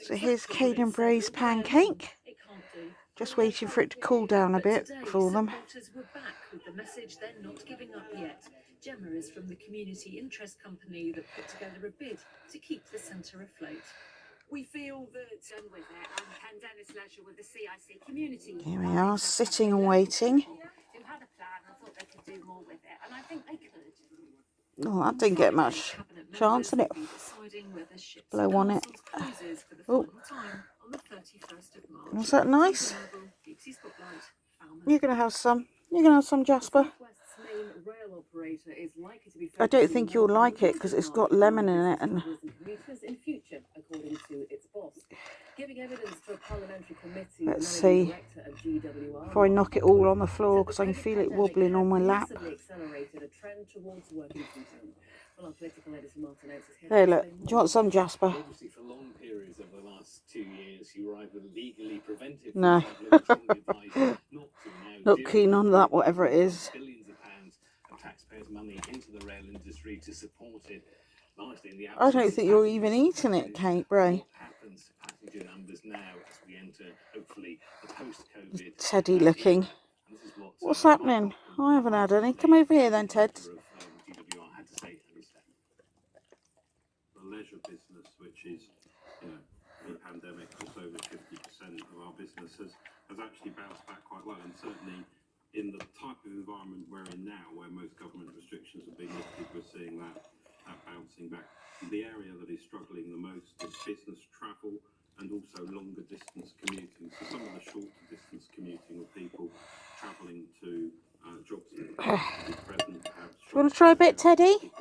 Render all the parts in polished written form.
So here's Kane and Bray's pancake. Just waiting for it to cool down a bit for them. Were back with the message they're not giving up yet. Gemma is from the community interest company that put together a bid to keep the centre afloat. We feel that done with it and Dennis Leisure with the CIC community. Here we are, sitting and waiting. Who had a plan and thought they could do more with it, and I think they could. Oh, that didn't get much chance, did it? Blow on it. Oh, was that nice? You're gonna have some. You're gonna have some, Jasper. I don't think you'll like it because it's got lemon in it and. Let's see if I knock it all on the floor because I can feel it wobbling on my lap. There, look. Do you want some, Jasper? Obviously, for long periods over the last 2 years, you were either legally prevented. No. Not keen on that, whatever it is. Billions of pounds of taxpayers' money into the rail industry to support it. I don't think you're even eating it, Kate Bray. Passenger numbers now as we enter, hopefully, the post-COVID. Teddy looking. What's happening? I haven't had any. Come over here then, Ted. The leisure business, which is, pre-pandemic, just over 50% of our business has actually bounced back quite well, and certainly in the type of environment we're in now, where most government restrictions have been lifted, we're seeing that bouncing back. The area that is struggling the most is business travel and also longer distance commuting. So some of the shorter distance commuting of people travelling to jobs at present. Do you want to try a bit, Teddy?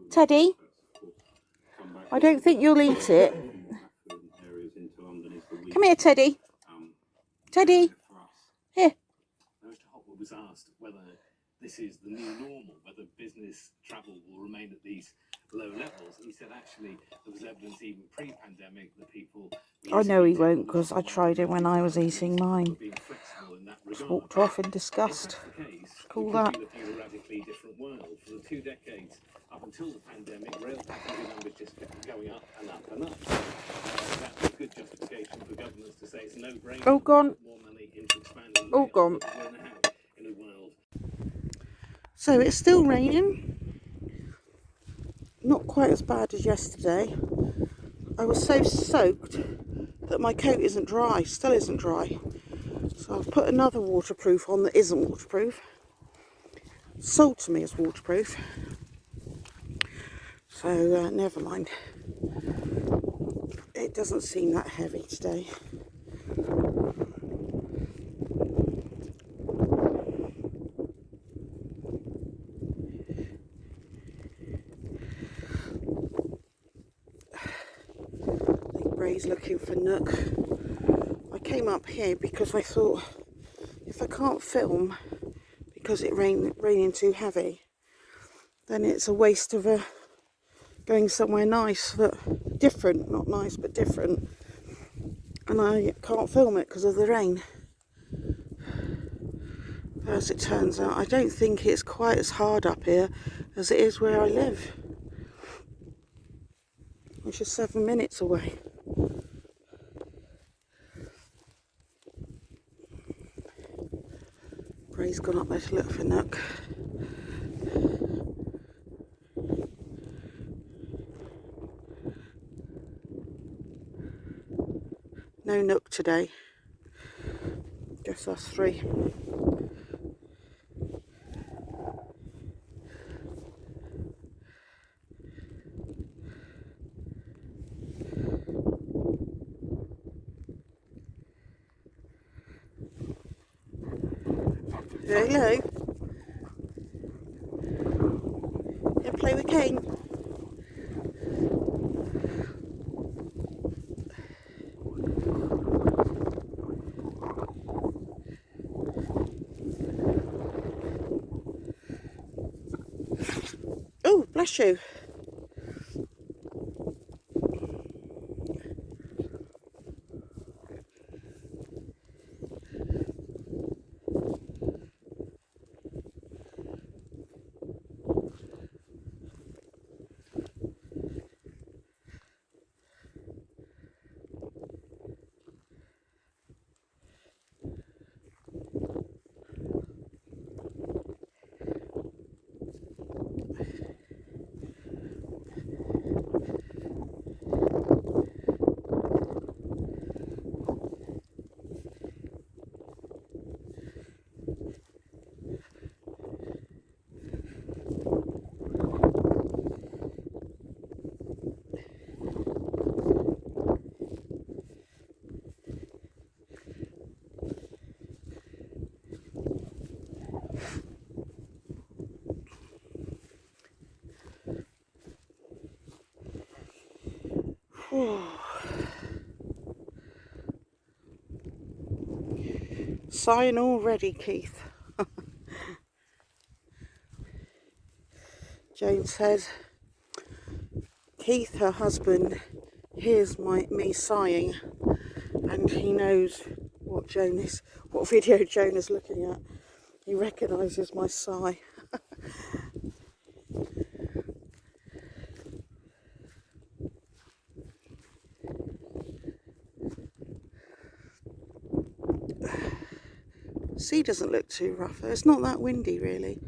Teddy? I don't think you'll eat it. Come here, Teddy. Teddy. Here. Mr. Hotwell was asked whether this is the new normal, whether business travel will remain at these low levels. And he said actually there was evidence even pre-pandemic that people... I know he won't because I tried it when I was eating mine. Just walked off in disgust. Call that. A radically different world. For the 2 decades up until the pandemic, rail passenger numbers just kept going up and up and up. That was good justification for governments to say it's no brainer. All gone. More money into expanding All gone. In a world. So it's still raining. Not quite as bad as yesterday. I was so soaked that my coat isn't dry, still isn't dry. So I've put another waterproof on that isn't waterproof. Sold to me as waterproof. So never mind. It doesn't seem that heavy today. Bray's looking for Nook. I came up here because I thought if I can't film because it's raining too heavy, then it's a waste of going somewhere nice, that different, not nice but different, and I can't film it because of the rain. As it turns out, I don't think it's quite as hard up here as it is where I live, which is 7 minutes away. Bray's gone up there to look for Nook. No Nook today. Just us three. Hello. You play with Kane? Oh, bless you. Sighing already, Keith. Jane says, Keith, her husband, hears me sighing, and he knows what video Joan is looking at. He recognises my sigh. Sea doesn't look too rough. It's not that windy, really.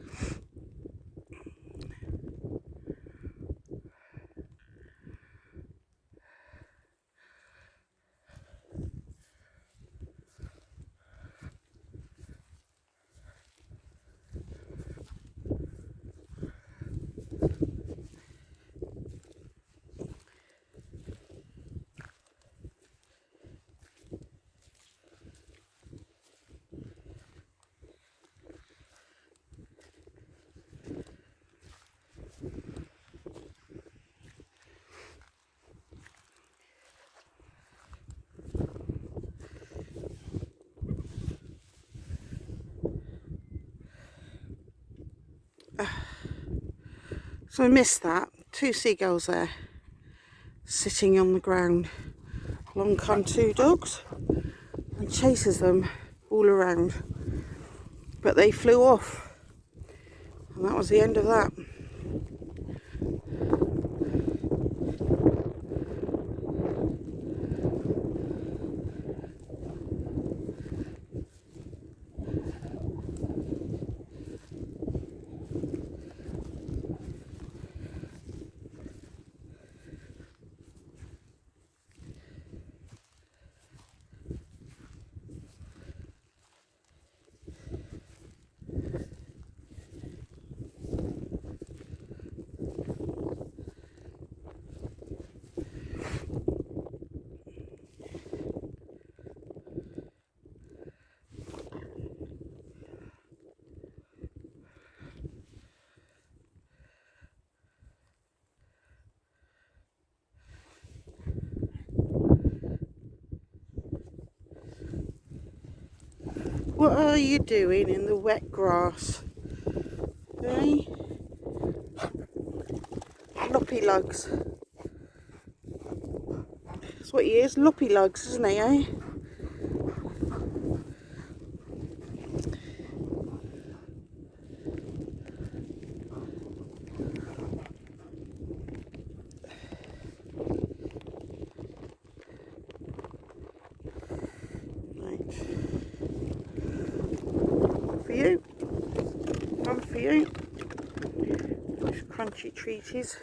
So I missed that. 2 seagulls there, sitting on the ground. Along come 2 dogs and chases them all around. But they flew off. And that was the end of that. What are you doing in the wet grass? Eh? Loppy lugs. That's what he is, loppy lugs, isn't he, eh? For you. One for you. Those crunchy treaties.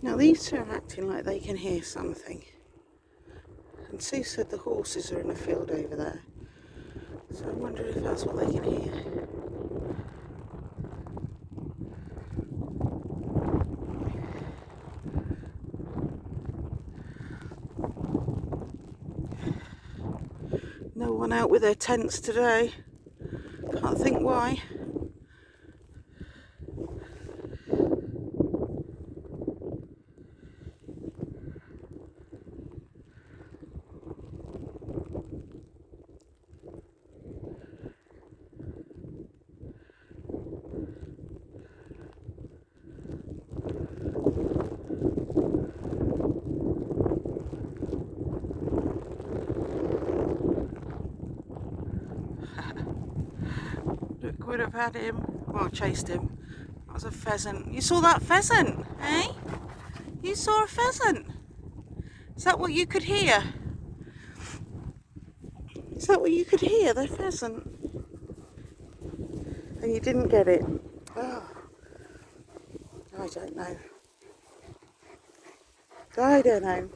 Now these 2 are acting like they can hear something. And Sue said the horses are in a field over there. So I'm wondering if that's what they can hear. No one out with their tents today. Can't think why. Look, would have had him. Well, chased him. That was a pheasant. You saw that pheasant, eh? You saw a pheasant. Is that what you could hear? Is that what you could hear, the pheasant? And you didn't get it? Oh, I don't know. I don't know.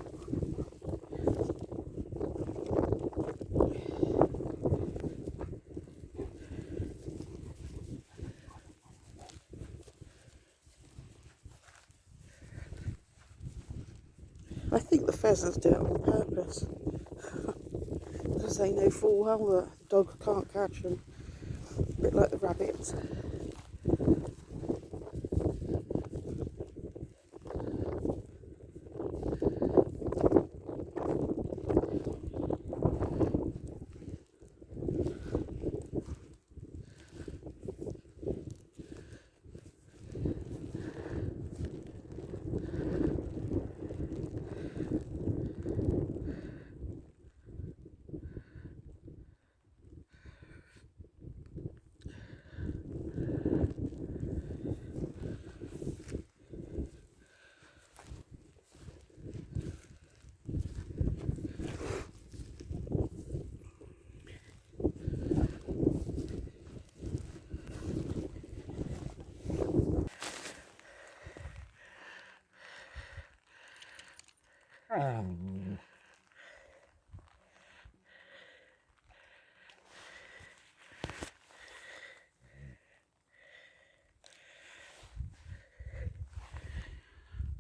I think the pheasants do it on purpose. Because they know full well that the dog can't catch them. A bit like the rabbits.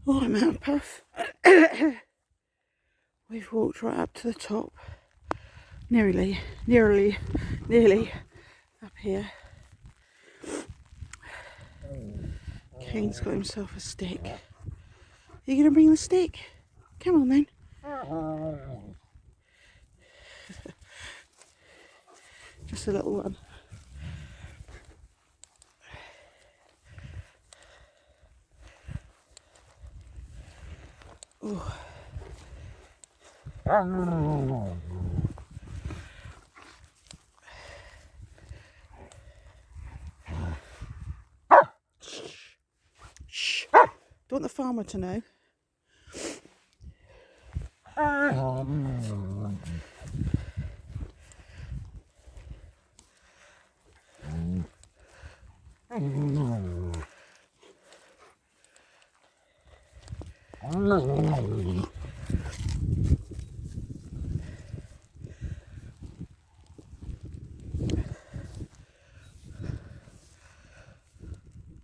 Oh, I'm out of puff. We've walked right up to the top. Nearly up here. Kane's got himself a stick. Are you going to bring the stick? Come on then. Just a little one. Oh. Shh. Don't want the farmer to know.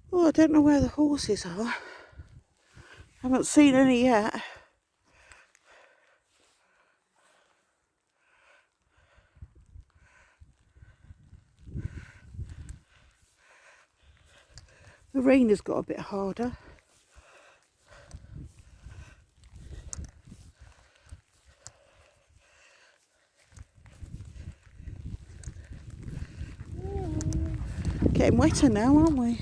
Oh, I don't know where the horses are. Haven't seen any yet. The rain has got a bit harder. Getting wetter now, aren't we?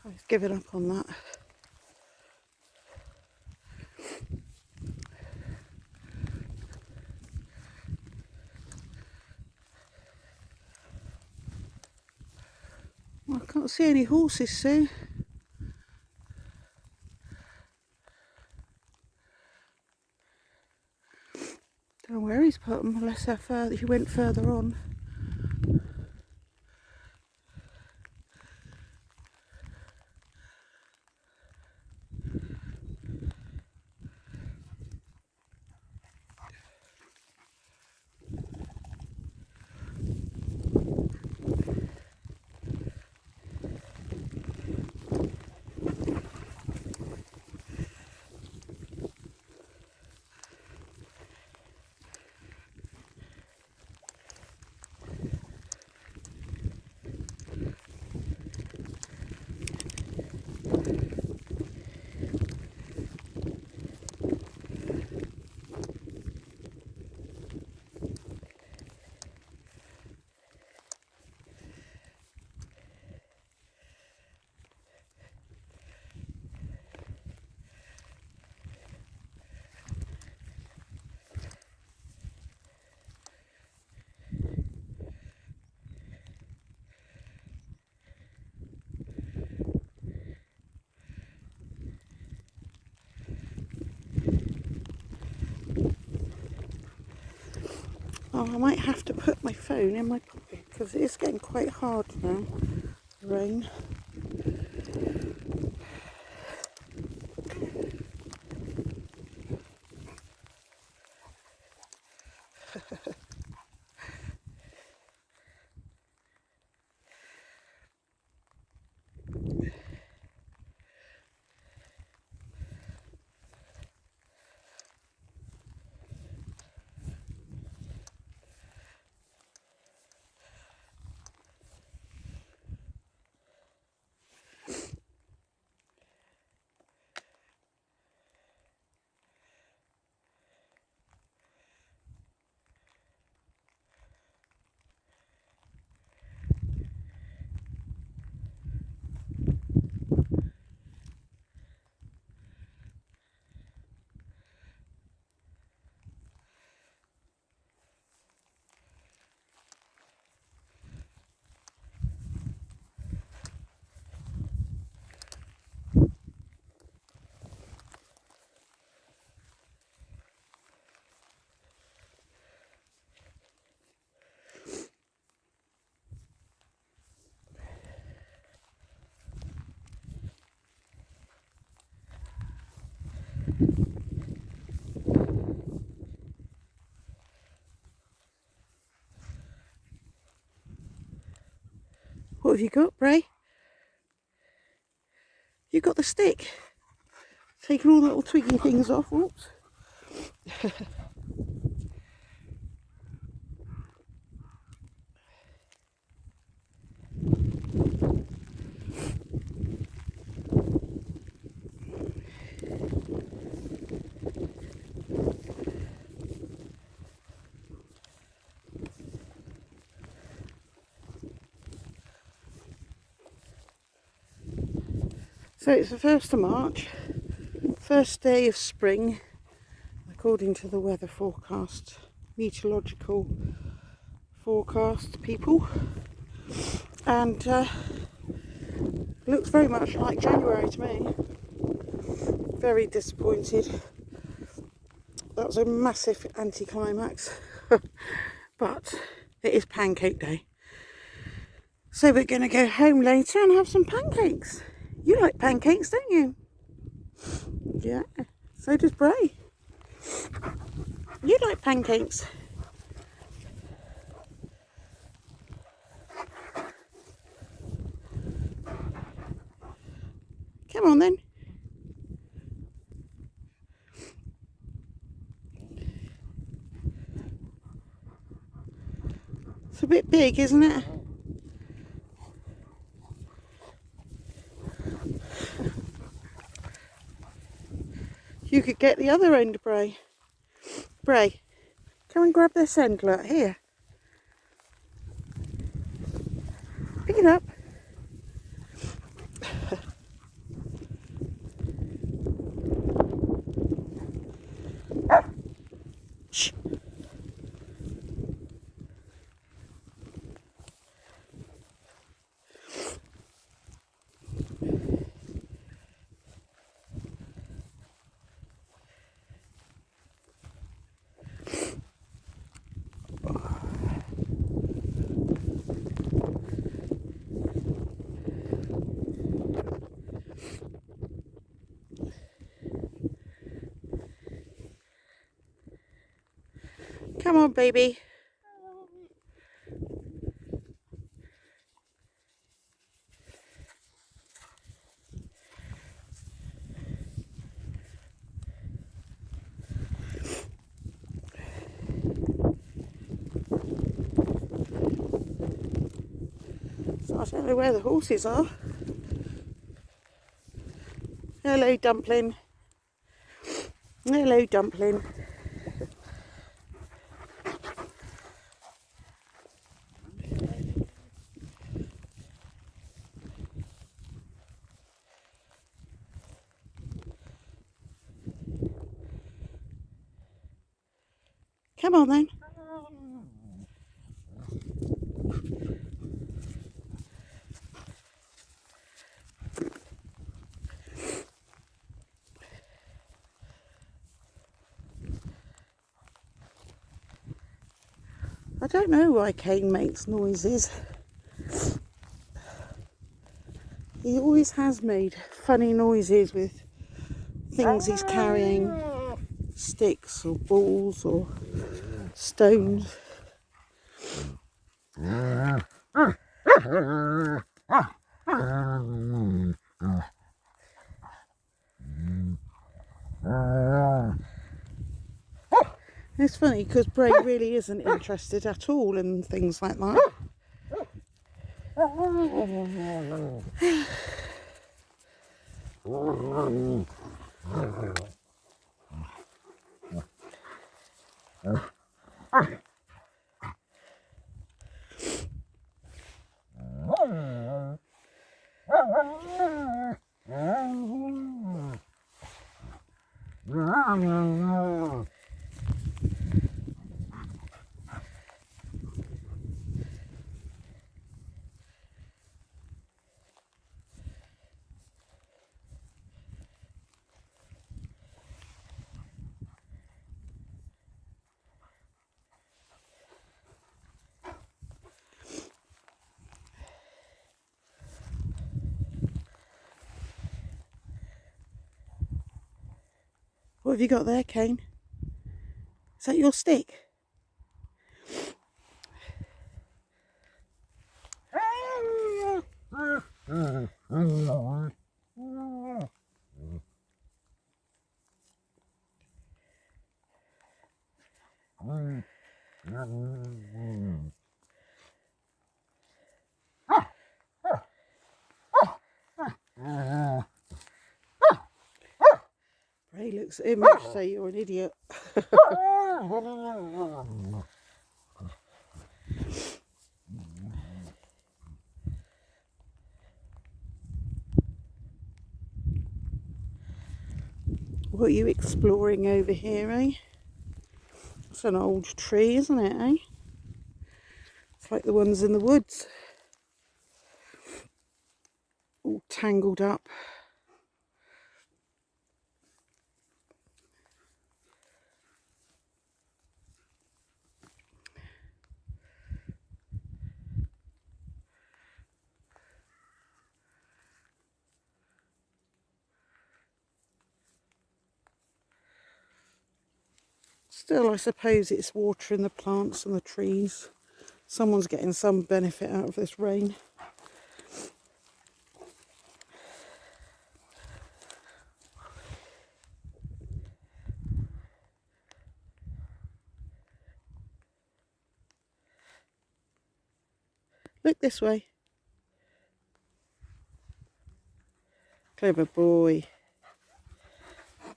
I've given up on that. Well, I can't see any horses, Sue. Don't know where he's put them, unless they're further. He went further on. Oh, I might have to put my phone in my pocket because it is getting quite hard now, the rain. What have you got, Bray? You got the stick? Taking all the little twiggy things off. Whoops. So it's the 1st of March, first day of spring, according to the weather forecast, meteorological forecast people, and looks very much like January to me. Very disappointed. That was a massive anticlimax, but it is pancake day. So we're going to go home later and have some pancakes. You like pancakes, don't you? Yeah, so does Bray. You like pancakes. Come on then. It's a bit big, isn't it? You could get the other end, Bray. Bray, come and grab this end, look, here. Pick it up. Shh. Come on, baby. So I don't know where the horses are. Hello, Dumpling. Hello, Dumpling. Come on then. don't know why Kane makes noises. He always has made funny noises with things he's carrying, sticks or balls or stones. It's funny because Bray really isn't interested at all in things like that. What have you got there, Kane? Is that your stick? Bray looks at him and say you're an idiot. What are you exploring over here, eh? It's an old tree, isn't it, eh? It's like the ones in the woods. All tangled up. Still, I suppose it's watering the plants and the trees. Someone's getting some benefit out of this rain. Look this way. Clever boy.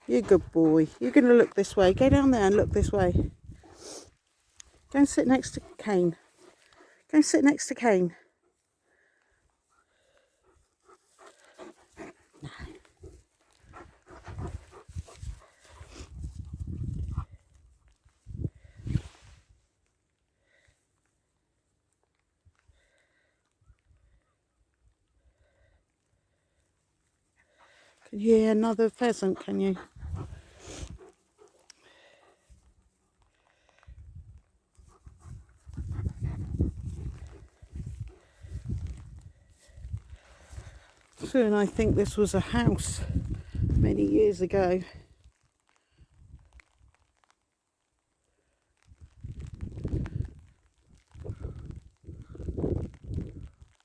You're a good boy. You're going to look this way. Go down there and look this way. Go and sit next to Kane. Go and sit next to Kane. Can you hear another pheasant, can you? And I think this was a house many years ago.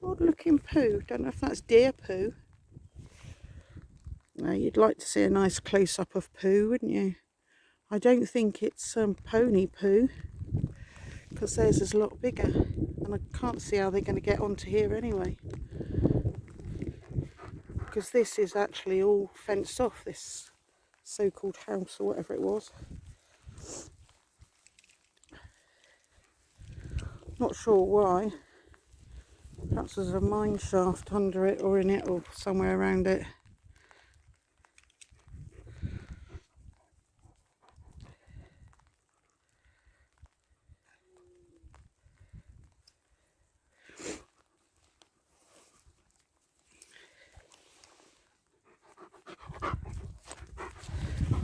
Odd looking poo. Don't know if that's deer poo. No, you'd like to see a nice close up of poo, wouldn't you? I don't think it's pony poo, because theirs is a lot bigger, and I can't see how they're going to get onto here anyway. Because this is actually all fenced off, this so-called house or whatever it was. Not sure why. Perhaps there's a mine shaft under it or in it or somewhere around it.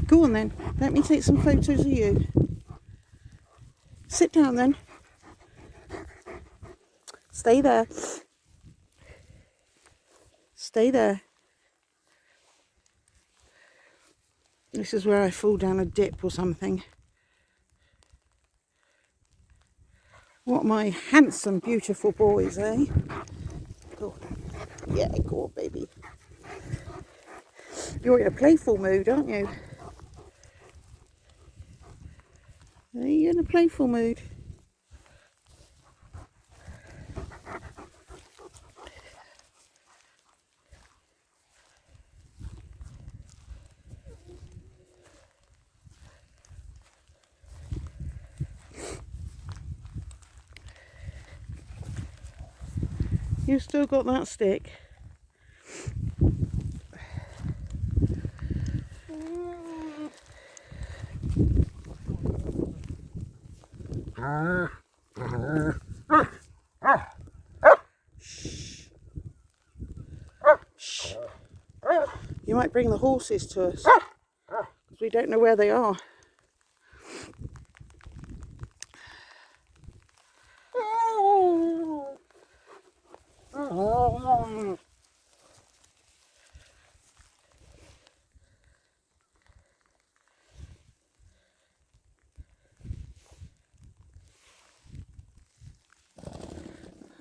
Go on then, let me take some photos of you. Sit down then. Stay there. Stay there. This is where I fall down a dip or something. What my handsome, beautiful boys, eh? Go on. Yeah, go on, baby. You're in a playful mood, aren't you? Are you in a playful mood? You've still got that stick. Shh. Shh. You might bring the horses to us, because we don't know where they are.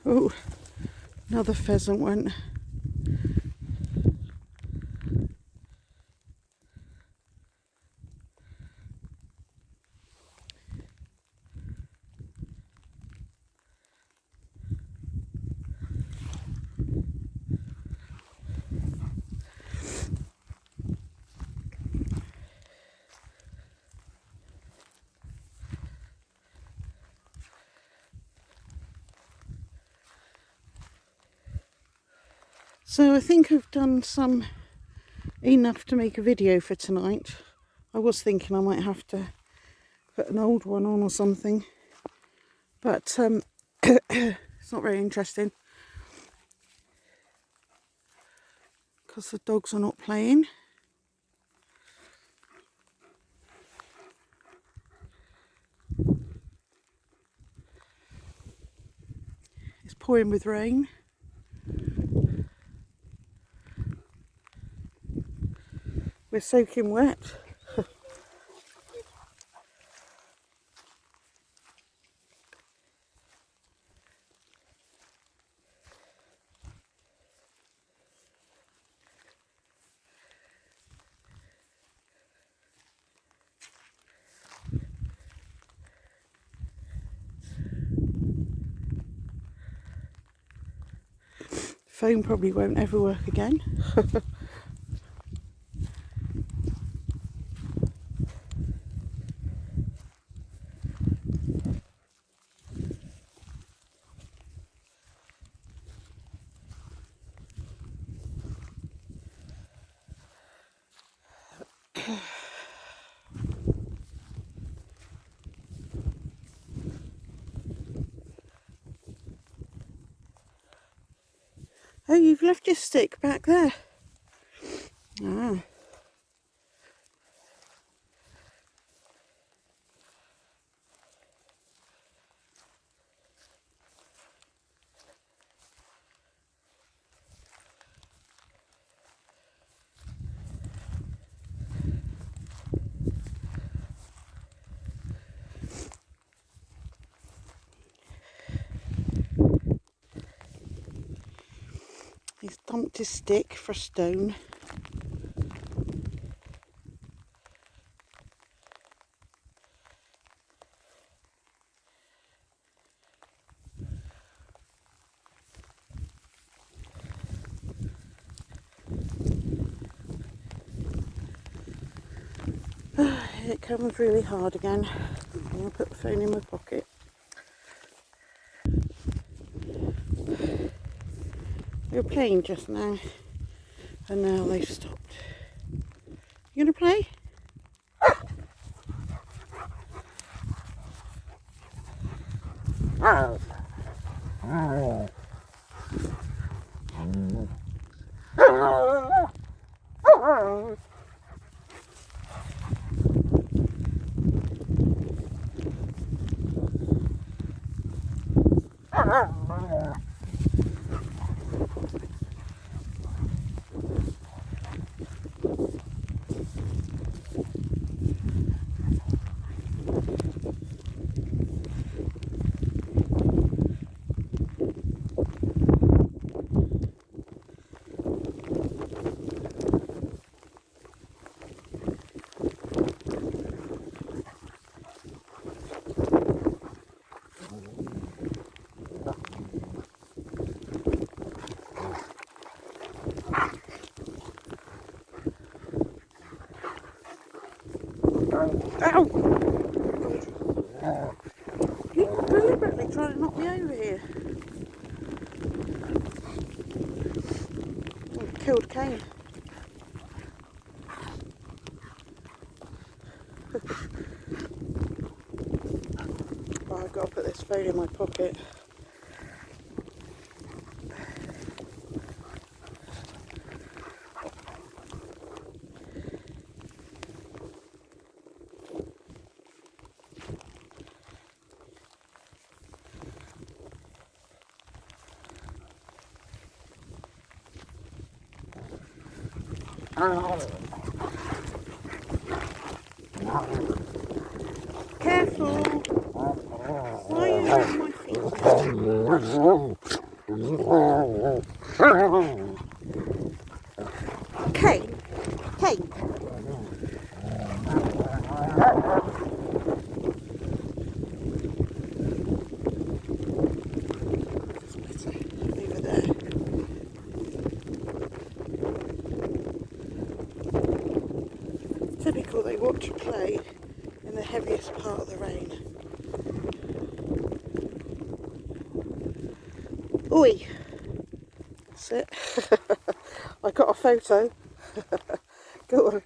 Oh, another pheasant went. So I think I've done enough to make a video for tonight. I was thinking I might have to put an old one on or something, but it's not very interesting because the dogs are not playing. It's pouring with rain. We're soaking wet. Phone probably won't ever work again. Oh, you've left your stick back there. Ah. He's dumped his stick for a stone. It comes really hard again. I'm going to put the phone in my pocket. They were playing just now, and now they've stopped. You going to play? Ow! You're deliberately trying to knock me over here. Oh, killed Kane. Oh, I've got to put this phone in my pocket. Careful! Why are you on my feet? Kane! Kane! Over there. Typical, they watch you play in the heaviest part of the rain. Oi! That's it. I got a photo. Go on.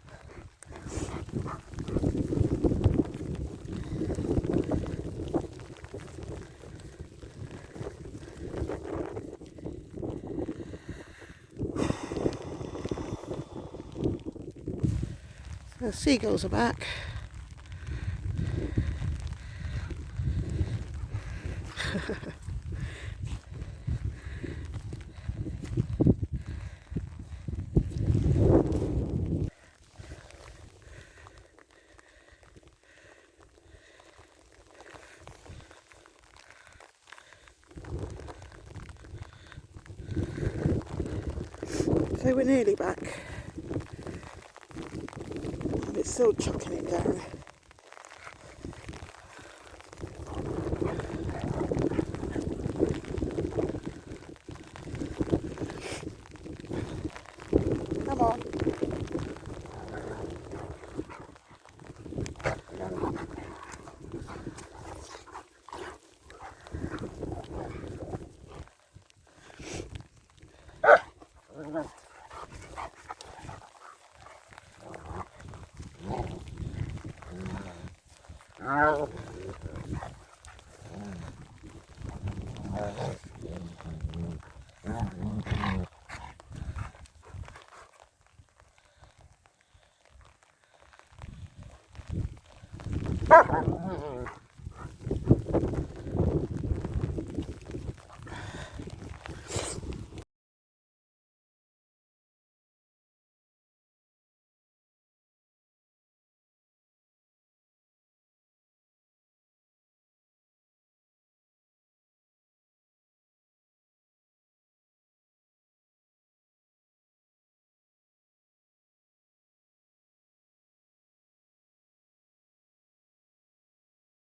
The seagulls are back. So we're nearly back. And it's still chucking it down. Come on.